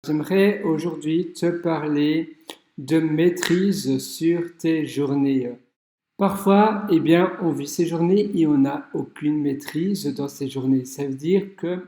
J'aimerais aujourd'hui te parler de maîtrise sur tes journées. Parfois, on vit ces journées et on n'a aucune maîtrise dans ces journées. Ça veut dire que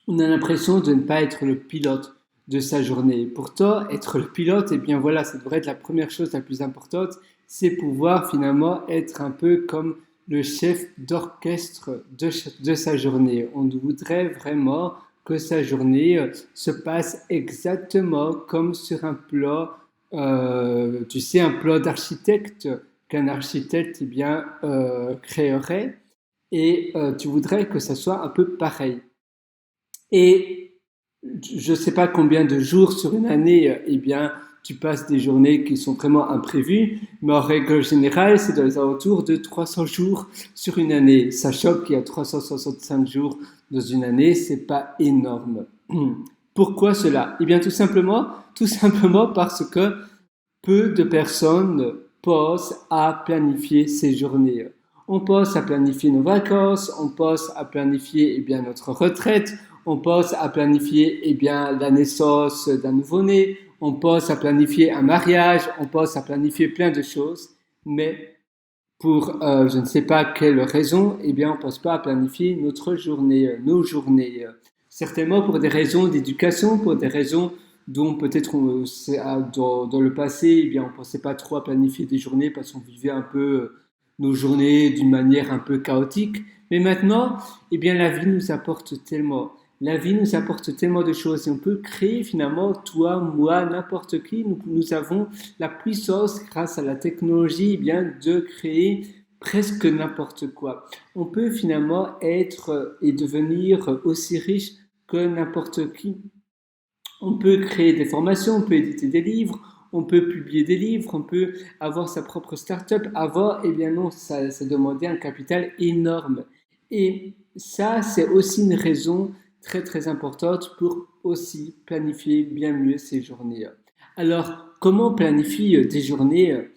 on a l'impression de ne pas être le pilote de sa journée. Pourtant, être le pilote, voilà, ça devrait être la première chose la plus importante, c'est pouvoir finalement être un peu comme le chef d'orchestre de sa journée. On voudrait vraiment que sa journée se passe exactement comme sur un plan, tu sais, un plan d'architecte qu'un architecte créerait, et tu voudrais que ça soit un peu pareil. Et je ne sais pas combien de jours sur une année, tu passes des journées qui sont vraiment imprévues, mais en règle générale, c'est dans les alentours de 300 jours sur une année. Sachant qu'il y a 365 jours dans une année, c'est pas énorme. Pourquoi cela? Tout simplement parce que peu de personnes pensent à planifier ces journées. On pense à planifier nos vacances, on pense à planifier notre retraite, on pense à planifier la naissance d'un nouveau-né, on pense à planifier un mariage, on pense à planifier plein de choses, mais pour je ne sais pas quelle raison, on ne pense pas à planifier notre journée, nos journées. Certainement pour des raisons d'éducation, pour des raisons dont peut-être dans le passé, on ne pensait pas trop à planifier des journées parce qu'on vivait un peu nos journées d'une manière un peu chaotique. Mais maintenant, la vie nous apporte tellement. La vie nous apporte tellement de choses et on peut créer finalement, toi, moi, n'importe qui. Nous avons la puissance, grâce à la technologie, de créer presque n'importe quoi. On peut finalement être et devenir aussi riche que n'importe qui. On peut créer des formations, on peut éditer des livres, on peut publier des livres, on peut avoir sa propre start-up. Avoir, non, ça demandait un capital énorme. Et ça, c'est aussi une raison très très importante pour aussi planifier bien mieux ses journées. Alors, comment planifier des journées?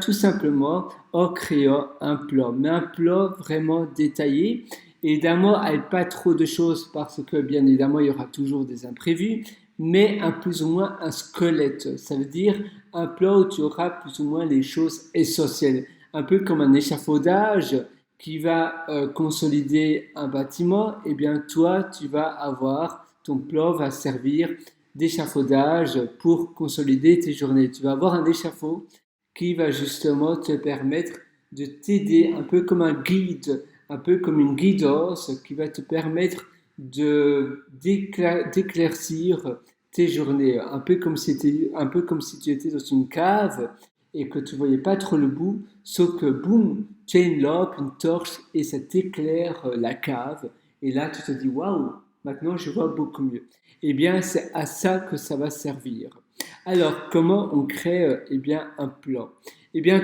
Tout simplement en créant un plan, mais un plan vraiment détaillé. Évidemment, avec pas trop de choses parce que bien évidemment, il y aura toujours des imprévus, mais un plus ou moins un squelette. Ça veut dire un plan où tu auras plus ou moins les choses essentielles. Un peu comme un échafaudage qui va consolider un bâtiment, toi, tu vas avoir, ton plan va servir d'échafaudage pour consolider tes journées. Tu vas avoir un échafaud qui va justement te permettre de t'aider un peu comme un guide, un peu comme une guidance qui va te permettre d'éclaircir tes journées, un peu comme si tu étais dans une cave et que tu voyais pas trop le bout, sauf que boum, tu as une lampe, une torche et ça t'éclaire la cave. Et là, tu te dis waouh, maintenant je vois beaucoup mieux. C'est à ça que ça va servir. Alors, comment on crée un plan?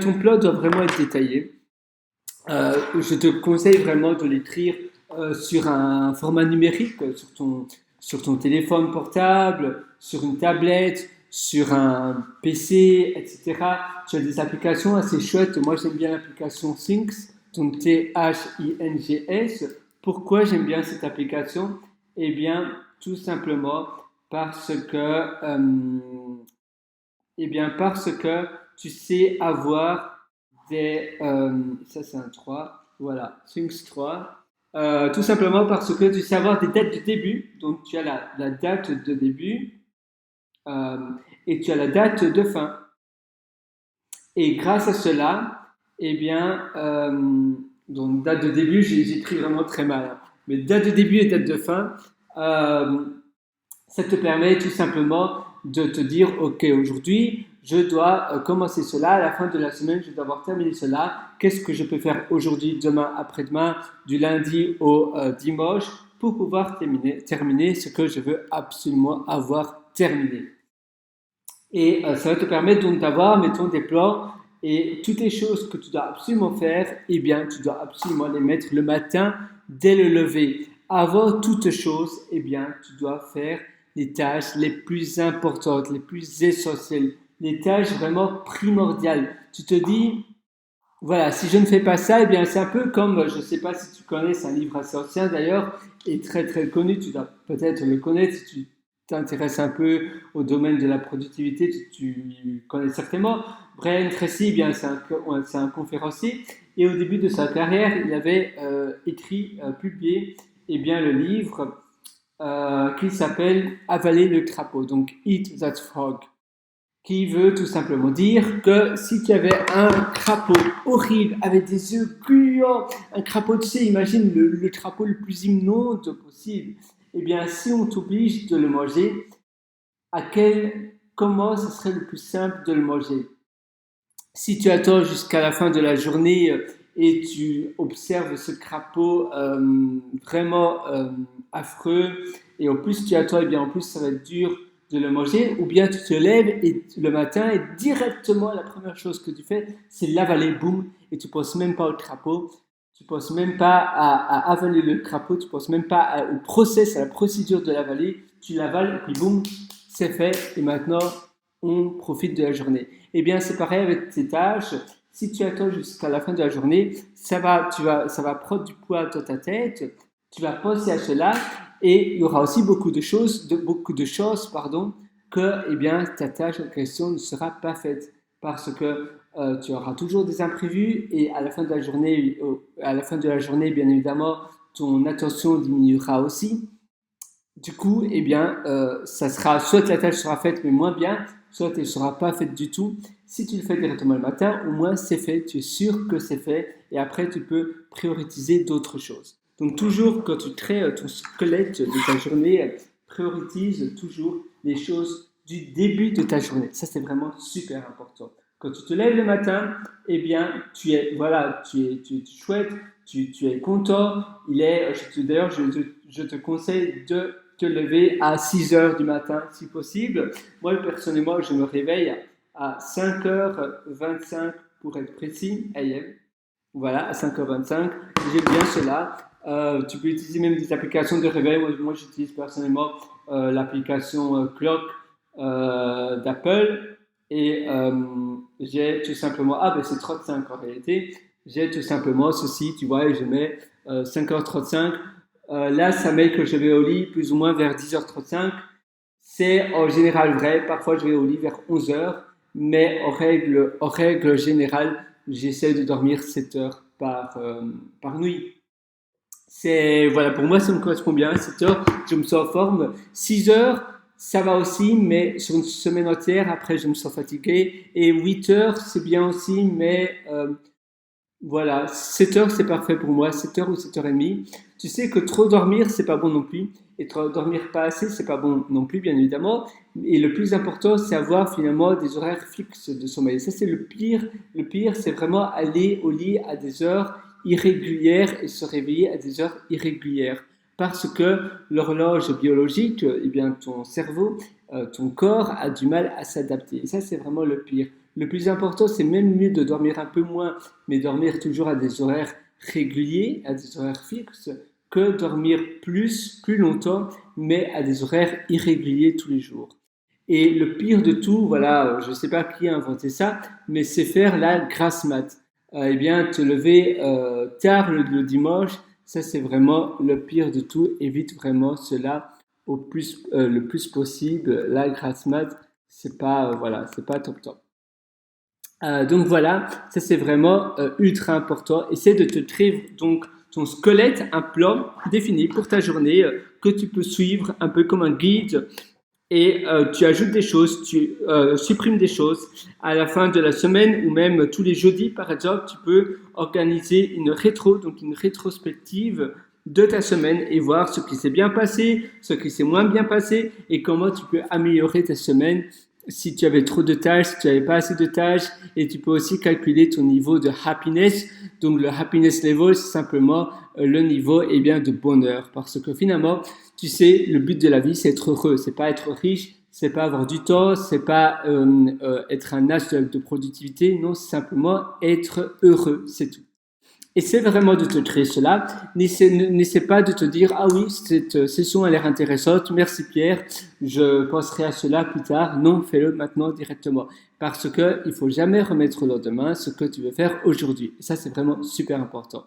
Ton plan doit vraiment être détaillé. Je te conseille vraiment de l'écrire sur un format numérique, sur ton téléphone portable, sur une tablette, sur un PC, etc. Tu as des applications assez chouettes. Moi, j'aime bien l'application Things, donc Things. Pourquoi j'aime bien cette application? Tout simplement parce que, parce que tu sais avoir ça c'est un 3, voilà, Things 3. Tout simplement parce que tu sais avoir des dates de début, donc tu as la date de début euh, et tu as la date de fin. Et grâce à cela, donc date de début, j'ai pris vraiment très mal, hein. Mais date de début et date de fin, euh, ça te permet tout simplement de te dire, OK, aujourd'hui, je dois commencer cela, à la fin de la semaine, je dois avoir terminé cela. Qu'est-ce que je peux faire aujourd'hui, demain, après-demain, du lundi au dimanche, pour pouvoir terminer ce que je veux absolument avoir terminé. Et ça va te permettre donc d'avoir, mettons, des plans et toutes les choses que tu dois absolument faire, tu dois absolument les mettre le matin dès le lever. Avant toute chose, tu dois faire les tâches les plus importantes, les plus essentielles, les tâches vraiment primordiales. Tu te dis, voilà, si je ne fais pas ça, c'est un peu comme, je ne sais pas si tu connais, c'est un livre assez ancien d'ailleurs, et très très connu, tu dois peut-être le connaître si tu t'intéresses un peu au domaine de la productivité, tu connais certainement. Brian Tracy, eh bien, c'est un conférencier. Et au début de sa carrière, il avait publié eh bien, le livre qui s'appelle Avaler le crapaud, donc Eat That Frog, qui veut tout simplement dire que si tu avais un crapaud horrible avec des yeux gluants, un crapaud, tu sais, imagine le crapaud le plus immonde possible, eh bien, si on t'oblige de le manger, comment ce serait le plus simple de le manger? Si tu attends jusqu'à la fin de la journée et tu observes ce crapaud vraiment affreux, et au plus tu attends, et bien en plus ça va être dur de le manger, ou bien tu te lèves le matin et directement la première chose que tu fais, c'est l'avaler, boum, et tu ne penses même pas au crapaud, tu ne penses même pas à avaler le crapaud, tu ne penses même pas au process, à la procédure de l'avaler, tu l'avales et puis boum, c'est fait, et maintenant on profite de la journée. Eh bien, c'est pareil avec tes tâches. Si tu attends jusqu'à la fin de la journée, ça va prendre du poids dans ta tête. Tu vas penser à cela et il y aura aussi beaucoup de choses, pardon, que, eh bien, ta tâche en question ne sera pas faite parce que tu auras toujours des imprévus et à la fin de la journée, bien évidemment, ton attention diminuera aussi. Du coup, eh bien, ça sera soit la tâche sera faite mais moins bien, soit elle ne sera pas faite du tout. Si tu le fais directement le matin, au moins c'est fait, tu es sûr que c'est fait et après tu peux prioriser d'autres choses. Donc toujours quand tu crées ton squelette de ta journée, priorise toujours les choses du début de ta journée. Ça c'est vraiment super important. Quand tu te lèves le matin, eh bien tu es chouette, tu es content. D'ailleurs, je te conseille de te lever à 6 heures du matin si possible. Moi, personnellement, je me réveille à 5h25 pour être précis, AM. Voilà, à 5h25. J'aime bien cela. Tu peux utiliser même des applications de réveil. Moi j'utilise personnellement l'application Clock d'Apple. Et j'ai tout simplement, ah ben c'est 35 en réalité, j'ai tout simplement ceci, tu vois, et je mets 5h35. Là, ça met que je vais au lit plus ou moins vers 10h35. C'est en général vrai. Parfois, je vais au lit vers 11h. Mais en règle générale, j'essaie de dormir 7 heures par nuit. Voilà, pour moi, ça me correspond bien. 7 heures, je me sens en forme. 6 heures, ça va aussi, mais sur une semaine entière, après, je me sens fatigué. Et 8 heures, c'est bien aussi, mais voilà, 7 heures, c'est parfait pour moi, 7 heures ou 7h30. Tu sais que trop dormir, c'est pas bon non plus. Et trop dormir pas assez, c'est pas bon non plus, bien évidemment. Et le plus important, c'est avoir finalement des horaires fixes de sommeil. Ça, c'est le pire. Le pire, c'est vraiment aller au lit à des heures irrégulières et se réveiller à des heures irrégulières. Parce que l'horloge biologique, eh bien, ton cerveau, ton corps a du mal à s'adapter. Et ça, c'est vraiment le pire. Le plus important, c'est même mieux de dormir un peu moins, mais dormir toujours à des horaires réguliers, à des horaires fixes, que dormir plus longtemps, mais à des horaires irréguliers tous les jours. Et le pire de tout, voilà, je ne sais pas qui a inventé ça, mais c'est faire la grasse mat. Eh bien, te lever tard le dimanche, ça c'est vraiment le pire de tout. Évite vraiment cela le plus possible. La grasse mat, c'est pas, voilà, c'est pas top top. Donc voilà, ça c'est vraiment ultra important. Essaie de te créer donc ton squelette, un plan défini pour ta journée que tu peux suivre un peu comme un guide et tu ajoutes des choses, tu supprimes des choses. À la fin de la semaine ou même tous les jeudis par exemple, tu peux organiser donc une rétrospective de ta semaine et voir ce qui s'est bien passé, ce qui s'est moins bien passé et comment tu peux améliorer ta semaine si tu avais trop de tâches, si tu n'avais pas assez de tâches, et tu peux aussi calculer ton niveau de happiness. Donc le happiness level, c'est simplement le niveau bien, de bonheur. Parce que finalement, tu sais, le but de la vie, c'est être heureux. C'est pas être riche, c'est pas avoir du temps, c'est pas être un as de productivité. Non, c'est simplement être heureux, c'est tout. Essaie vraiment de te créer cela. N'essaie pas de te dire, ah oui, cette session a l'air intéressante, merci Pierre, je penserai à cela plus tard. Non, fais-le maintenant directement. Parce que il faut jamais remettre au lendemain ce que tu veux faire aujourd'hui. Et ça, c'est vraiment super important.